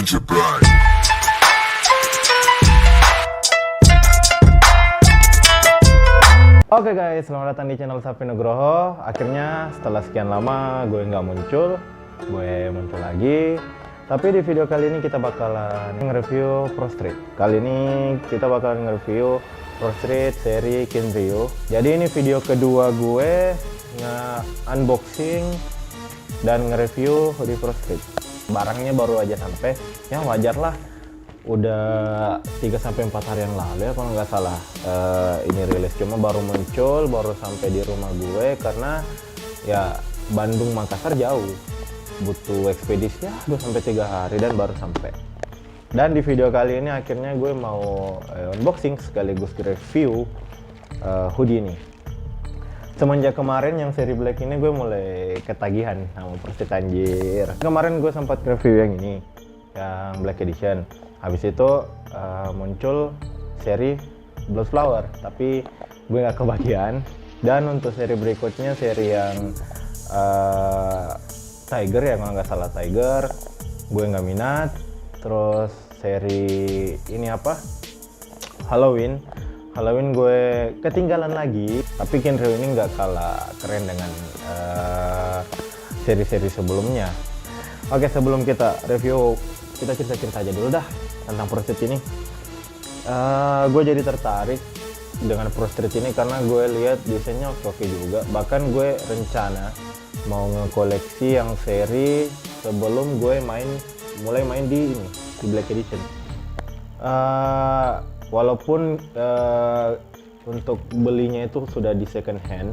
Magic Black. Oke guys, selamat datang di channel Sapi Nugroho. Akhirnya setelah sekian lama gue nggak muncul, gue muncul lagi. Tapi di video kali ini kita bakalan nge-review Pro Street. Kali ini kita bakalan nge-review Pro Street seri Kinryu. Jadi ini video kedua gue nge-unboxing dan nge-review di Pro Street. Barangnya baru aja sampai, ya wajar lah. Udah 3-4 hari yang lalu ya kalau nggak salah ini rilis, cuma baru muncul, baru sampai di rumah gue karena ya Bandung Makassar jauh, butuh ekspedisi ya 2-3 hari dan baru sampai. Dan di video kali ini akhirnya gue mau unboxing sekaligus review hoodie ini. Semenjak kemarin yang seri black ini gue mulai ketagihan sama Pro Street anjir. Kemarin gue sempat review yang ini, yang black edition. Habis itu muncul seri Blood Flower, tapi gue nggak kebagian. Dan untuk seri berikutnya, seri yang Tiger ya kalau nggak salah Tiger, gue nggak minat. Terus seri ini apa? Halloween gue ketinggalan lagi. Tapi Kinryu ini nggak kalah keren dengan seri-seri sebelumnya. Oke, sebelum kita review, kita cerita-cerita aja dulu dah tentang Pro Street ini. Gue jadi tertarik dengan Pro Street ini karena gue lihat desainnya oke juga. Bahkan gue rencana mau ngekoleksi yang seri sebelum gue mulai main di ini, di Black Edition. Walaupun untuk belinya itu sudah di second hand,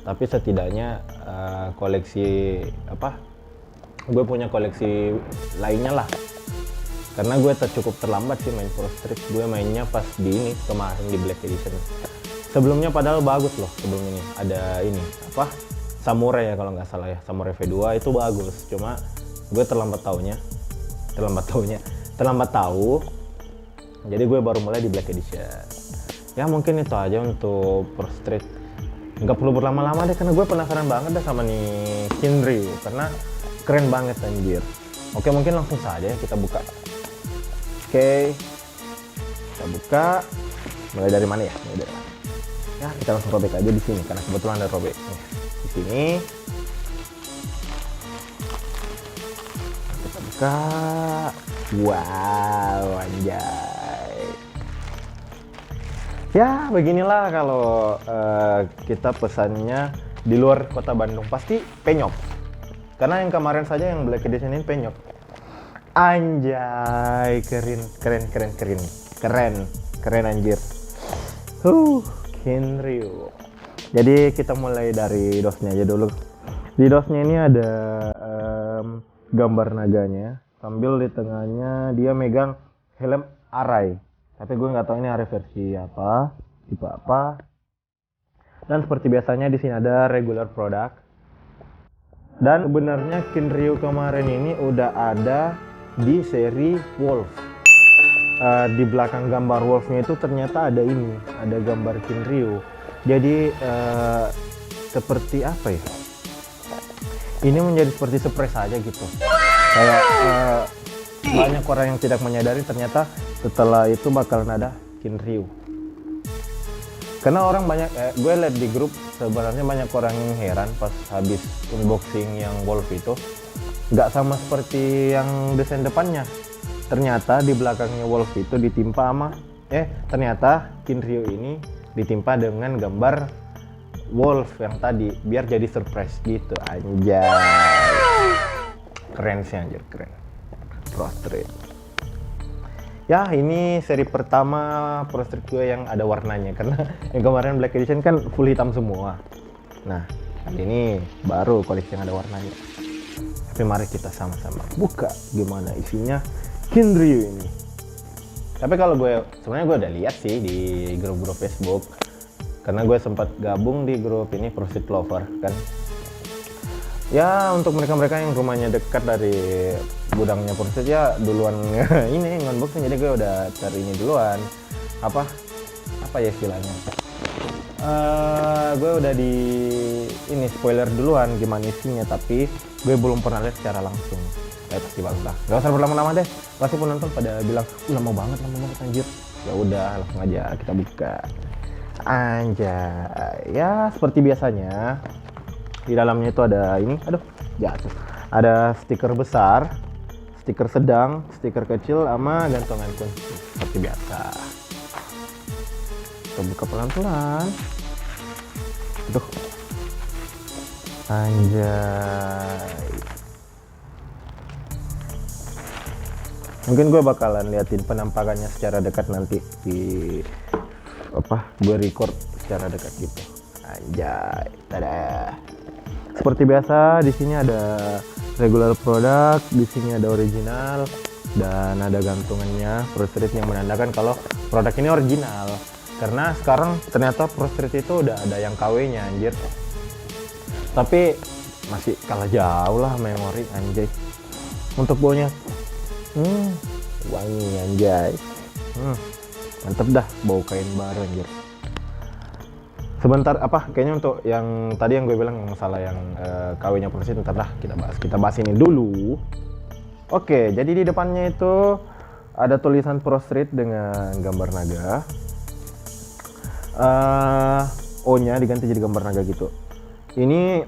tapi setidaknya koleksi apa? Gue punya koleksi lainnya lah. Karena gue cukup terlambat sih main Pro Street. Gue mainnya pas di ini kemarin di Black Edition. Sebelumnya padahal bagus loh sebelum ini. Ada ini apa? Samurai ya kalau nggak salah ya. Samurai V2 itu bagus. Cuma gue terlambat tahu. Jadi gue baru mulai di Black Edition. Ya mungkin itu aja untuk Pro Street. Nggak perlu berlama-lama deh karena gue penasaran banget dah sama nih Kinryu. Karena keren banget anjir. Oke, mungkin langsung saja kita buka. Oke, kita buka. Mulai dari mana ya? Ya, kita langsung robek aja di sini karena kebetulan ada robek. Di sini. Kita buka. Wow, anjay. Ya, beginilah kalau kita pesannya di luar kota Bandung pasti penyok. Karena yang kemarin saja yang Black Edition ini penyok. Anjay, keren anjir. Kinryu. Jadi kita mulai dari dosnya aja dulu. Di dosnya ini ada gambar naganya, sambil di tengahnya dia megang helm Arai. Tapi gue nggak tahu ini Arai versi apa, tipe apa. Dan seperti biasanya di sini ada regular product. Dan sebenarnya Kinryu kemarin ini udah ada di seri Wolf. Di belakang gambar Wolfnya itu ternyata ada ini, ada gambar Kinryu. Jadi seperti apa ya? Ini menjadi seperti surprise aja gitu. Kayak banyak orang yang tidak menyadari ternyata setelah itu bakalan ada Kinryu. Karena orang banyak, gue lihat di grup sebenarnya banyak orang yang heran pas habis unboxing yang Wolf itu nggak sama seperti yang desain depannya. Ternyata di belakangnya Wolf itu ditimpa sama ternyata Kinryu ini ditimpa dengan gambar Wolf yang tadi biar jadi surprise gitu. Anjay, keren sih anjir, keren. Pro Street. Ya, ini seri pertama Pro Street gue yang ada warnanya karena yang kemarin Black Edition kan full hitam semua. Nah, kali ini baru koleksi yang ada warnanya. Tapi mari kita sama-sama buka gimana isinya Kinryu ini. Tapi kalau gue sebenarnya gue udah lihat sih di grup-grup Facebook karena gue sempat gabung di grup ini Pro Street Lover kan. Ya untuk mereka-mereka yang rumahnya dekat dari gudangnya Pro Street ya duluan ini unboxing, jadi gue udah cari ini duluan. Apa ya istilahnya? Gue udah di ini spoiler duluan gimana isinya, tapi gue belum pernah lihat secara langsung. pasti bagus lah. Gak usah berlama-lama deh, pasti penonton pada bilang lama banget anjir. Ya udah langsung aja kita buka. Anjay, ya seperti biasanya di dalamnya itu ada ini, aduh jatuh, ada stiker besar, stiker sedang, stiker kecil, sama gantungan kunci seperti biasa. Kita buka pelan-pelan. Aduh, anjay. Mungkin gue bakalan liatin penampakannya secara dekat nanti di gue record secara dekat gitu. Anjay, tada. Seperti biasa di sini ada regular product, di sini ada original, dan ada gantungannya Pro Street yang menandakan kalau produk ini original. Karena sekarang ternyata Pro Street itu udah ada yang KW-nya anjir. Tapi masih kalah jauh lah memori anjay. Untuk baunya wangi anjay. Mantep dah, bau kain baru anjir. Sebentar kayaknya untuk yang tadi yang gue bilang masalah yang KW-nya Pro Street, ntar dah kita bahas ini dulu. Oke, jadi di depannya itu ada tulisan Pro Street dengan gambar naga. O-nya diganti jadi gambar naga gitu. Ini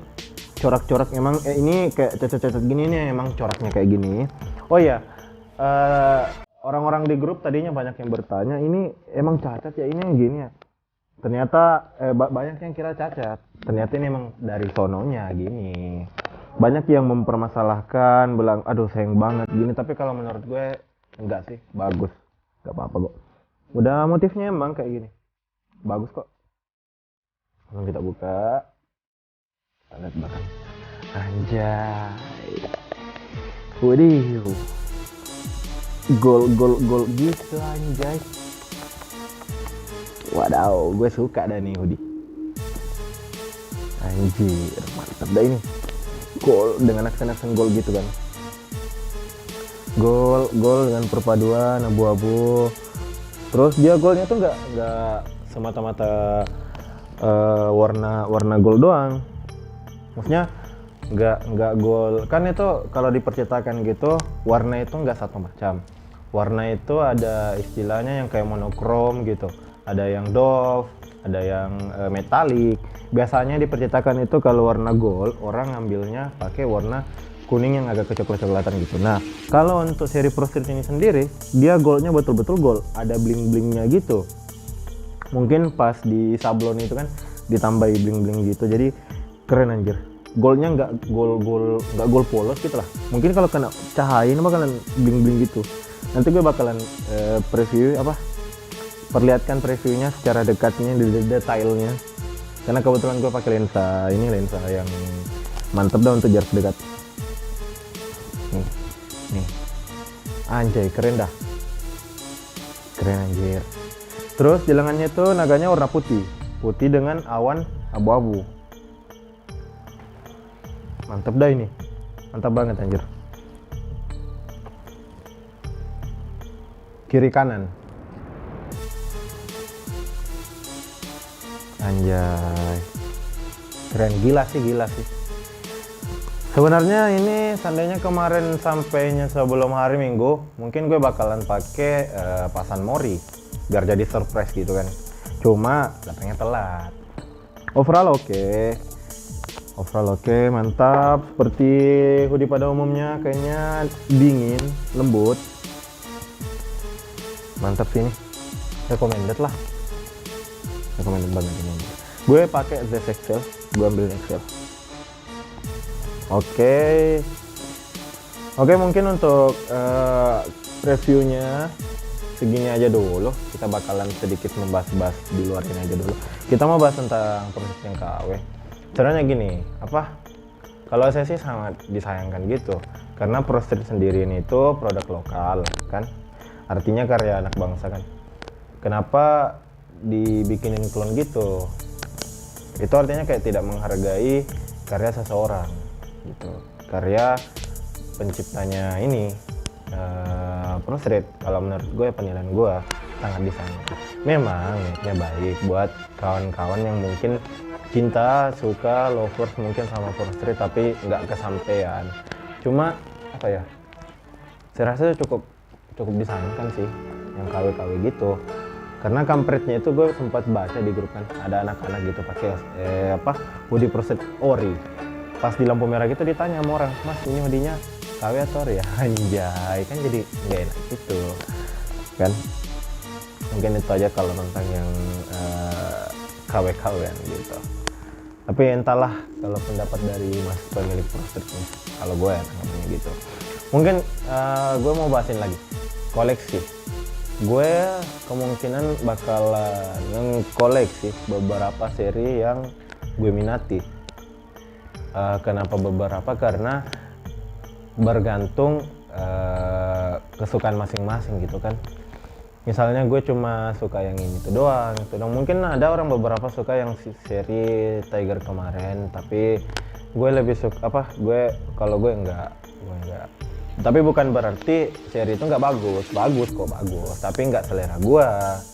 corak-corak emang ini kayak cacat-cacat gini nih, emang coraknya kayak gini. Oh ya, orang-orang di grup tadinya banyak yang bertanya, ini emang cacat ya, ini gini ya. Ternyata banyak yang kira cacat. Ternyata ini emang dari sononya gini. Banyak yang mempermasalahkan, bilang aduh sayang banget gini. Tapi kalau menurut gue enggak sih, bagus. Gak apa-apa kok. Udah motifnya emang kayak gini. Bagus kok. Lalu kita buka. Kita lihat belakang. Anjay. Waduh. Gol gitu anjay. Wadaw, gue suka dah nih hoodie. Anjir, mantap dah ini. Gold dengan aksen-aksen gold gitu kan. Gold dengan perpaduan abu-abu. Terus dia goldnya tuh nggak semata-mata warna gold doang. Maksudnya nggak gold kan, itu kalau dipercetakan gitu warna itu nggak satu macam. Warna itu ada istilahnya yang kayak monokrom gitu. Ada yang doff, ada yang metalik. Biasanya dipercetakan itu kalau warna gold, orang ngambilnya pakai warna kuning yang agak kecoklat-coklatan gitu. Nah, kalau untuk seri Pro Street ini sendiri, dia goldnya betul-betul gold, ada bling-blingnya gitu. Mungkin pas di sablon itu kan ditambahi bling-bling gitu, jadi keren anjir. Goldnya nggak gold polos gitu lah. Mungkin kalau kena cahaya ini bakalan bling-bling gitu. Nanti gue bakalan preview perlihatkan previewnya secara dekatnya, detailnya, karena kebetulan gue pakai lensa yang mantep dah untuk jarak dekat. Nih anjay, keren dah, keren anjir. Terus di lengannya tuh naganya warna putih dengan awan abu-abu. Mantep dah ini, mantap banget anjir. Kiri kanan anjay, keren, gila sih. Sebenarnya ini seandainya kemarin sampainya sebelum hari Minggu, mungkin gue bakalan pakai pasan mori biar jadi surprise gitu kan. Cuma datangnya telat. Overall oke, mantap. Seperti hoodie pada umumnya, kayaknya dingin, lembut. Mantap sih ini. Recommended banget ini. Gue pakai ZXL, gue ambil XL. Oke, mungkin untuk reviewnya segini aja dulu. Kita bakalan sedikit membahas di luar ini aja dulu. Kita mau bahas tentang proses yang KW. Caranya gini, kalau saya sih sangat disayangkan gitu, karena Pro Street sendiri ini itu produk lokal kan, artinya karya anak bangsa kan. Kenapa dibikinin klon gitu? Itu artinya kayak tidak menghargai karya seseorang gitu, karya penciptanya ini. Pro Street, kalau menurut gue, penilaian gue sangat disayangkan. Memang niatnya baik buat kawan-kawan yang mungkin cinta, suka, lovers mungkin sama Pro Street, tapi nggak kesampaian. Cuma saya rasa cukup disayangkan sih yang KW-KW gitu. Karena kampretnya itu gue sempat baca di grup kan, ada anak-anak gitu pakai hoodie Proset ori. Pas di lampu merah gitu ditanya sama orang, "Mas, ini hoodie-nya KW atau ori ya?" Anjay, kan jadi nggak enak gitu kan. Mungkin itu aja kalau tentang yang KW-KW gitu. Tapi entahlah kalau pendapat dari mas pemilik Prosetnya, kalau gue ya namanya gitu. Mungkin gue mau bahasin lagi koleksi. Gue kemungkinan bakalan koleksi beberapa seri yang gue minati. Kenapa beberapa? Karena bergantung kesukaan masing-masing gitu kan. Misalnya gue cuma suka yang ini tuh doang. Mungkin ada orang beberapa suka yang seri Tiger kemarin, tapi gue lebih suka kalau gue enggak. Tapi bukan berarti seri itu nggak bagus kok, tapi nggak selera gue,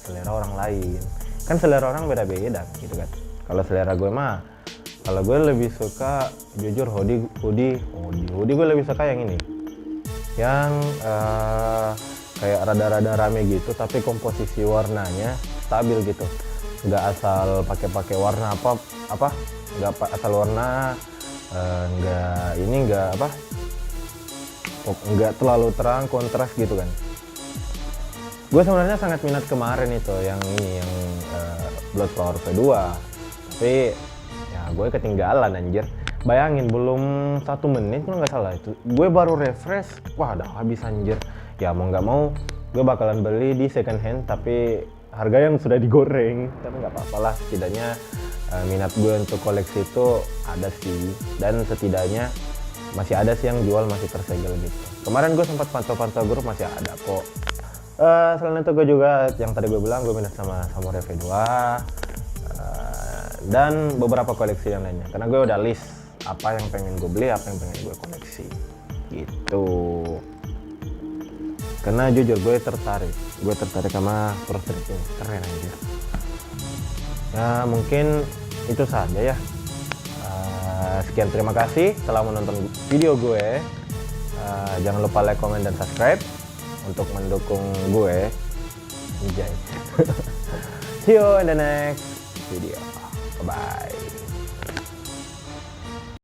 selera orang lain. Kan selera orang beda-beda gitu kan. Kalau selera gue mah, kalau gue lebih suka jujur hoodie gue lebih suka yang ini, yang kayak rada-rada rame gitu, tapi komposisi warnanya stabil gitu, nggak asal pakai warna nggak asal warna nggak terlalu terang, kontras gitu kan. Gue sebenarnya sangat minat kemarin itu yang ini, yang Blood Flower V2, tapi ya gue ketinggalan anjir. Bayangin belum 1 menit kalau nggak salah itu gue baru refresh, wah udah habis anjir. Ya mau nggak mau gue bakalan beli di second hand, tapi harga yang sudah digoreng. Tapi nggak apa-apa lah, setidaknya minat gue untuk koleksi itu ada sih, dan setidaknya masih ada sih yang jual, masih tersegel gitu. Kemarin gue sempat pantau-pantau grup, masih ada kok. Selain itu gue juga yang tadi gue bilang, gue minat sama Samurai V2 dan beberapa koleksi yang lainnya, karena gue udah list apa yang pengen gue beli, apa yang pengen gue koleksi gitu. Karena jujur gue tertarik sama Proset ini, keren anjir. Ya mungkin itu saja ya. Sekian, terima kasih telah menonton video gue. Jangan lupa like, comment, dan subscribe untuk mendukung gue. Anjay. See you in the next video. Bye bye.